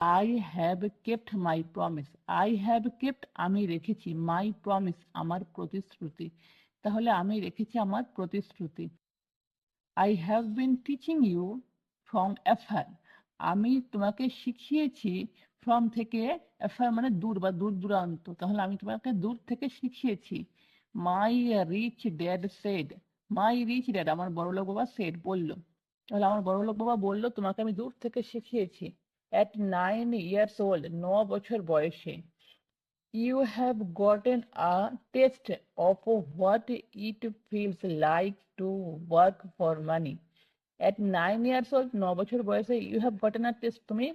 I have kept my promise. I have kept আমি রেখেছি, my promise আমার প্রতিশ্রুতি। তাহলে আমি রেখেছি আমার প্রতিশ্রুতি। I have been teaching you from afar. আমি তোমাকে শিখিয়েছি from থেকে, afar মানে দূর বা দূর দূরান্ত, তাহলে আমি তোমাকে দূর থেকে শিখিয়েছি। My rich dad said. My rich dad আমার বড়লোক বাবা said বলল, তাহলে আমার বড়লোক বাবা বলল তোমাকে আমি দূর থেকে শিখিয়েছি। At 9 years old 9 বছর বয়সে you have gotten a taste of what it feels like to work for money. At 9 years old 9 বছর বয়সে you have gotten a taste, তুমি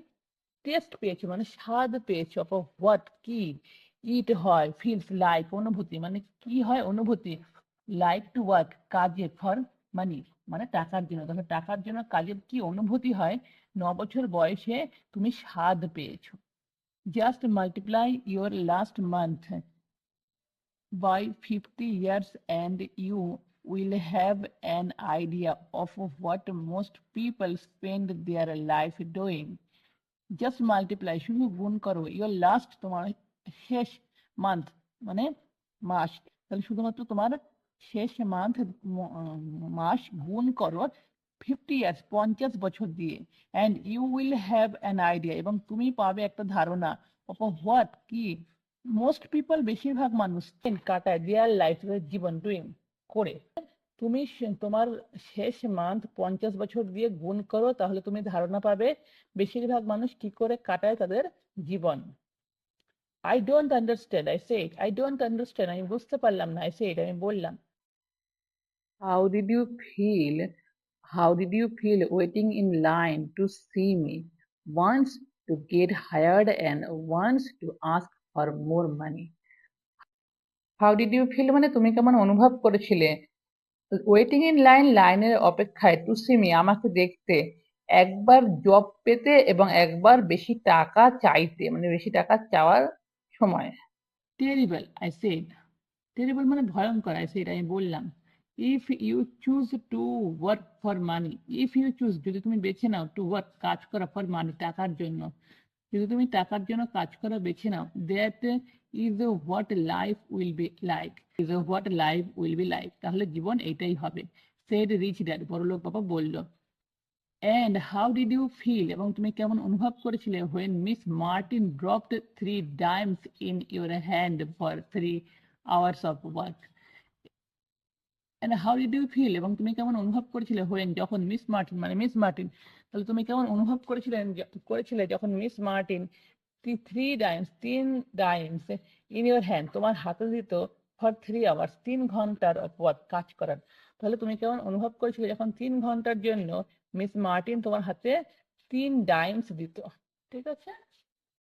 টেস্ট পেয়েছো মানে স্বাদ পেয়েছো of what কি, it হয়, feels like অনুভূতি, মানে কি হয় অনুভূতি, like to work কাজে, for money মানে টাকার জন্য, তাহলে টাকার জন্য কাজের কি অনুভূতি হয় 9 বছর বয়সে তুমি স্বাদ পেয়েছো। Just multiply your last month by 50 years and you will have an idea of what most people spend their life doing. Just multiply শুধু গুণ করো your last তোমার শেষ month মানে মাস, তাহলে শুধুমাত্র তোমার শেষ মাস গুণ করো 50 years 50 বছর দিয়ে, and you will have an idea এবং তুমি পাবে একটা ধারণা of what কি most people বেশিরভাগ মানুষ কাটায় their life জীবন doing করে। তুমি তোমার শেষ মান্থ 50 বছর দিয়ে গুণ করো, তাহলে তুমি ধারণা পাবে বেশিরভাগ মানুষ কি করে কাটায় তাদের জীবন। I don't understand, I said. I don't understand, আমি বুঝতে পারলাম না, I said, আমি বললাম। How did you feel? How did you feel waiting in line to see me? Once to get hired and once to ask for more money. How did you feel মানে তুমি কেমন অনুভব করেছিলে waiting in line, লাইনের অপেক্ষায়, two see me আমাকে দেখতে, একবার জব পেতে এবং একবার বেশি টাকা চাইতে, মানে বেশি টাকা চাওয়ার সময়। টেরিবল আই সেড, টেরিবল মানে ভয়ঙ্কর, আই সেড আমি বললাম। If you choose to work for money, if you choose যদি তুমি বেছে নাও, টু ওয়ার্ক কাজ করা, ফর মানি টাকার জন্য, যদি তুমি টাকার জন্য কাজ করা বেছে নাও, that is what life will be like, is what life will be like, তাহলে জীবন এইটাই হবে। সেড রিচ ড্যাড বড়লোক বাবা বলল। And how did you feel এবং তুমি কেমন অনুভব করেছিলে when Miss Martin dropped 3 dimes in your hand for 3 hours of work? And how did you feel এবং তুমি কেমন অনুভব করেছিলে when যখন মিস মার্টিন মানে মিস মার্টিন, তাহলে তুমি কেমন অনুভব করেছিলে যখন miss Martin 3 dimes 3 dimes in your hand তোমার হাতে দিত for 3 hours 3 ঘন্টার of work কাজ করার, তাহলে তুমি কেমন অনুভব করেছিলে যখন 3 ঘন্টার জন্য মিস মার্টিন তোমার হাতে 3 ডাইমস দিত। ঠিক আছে।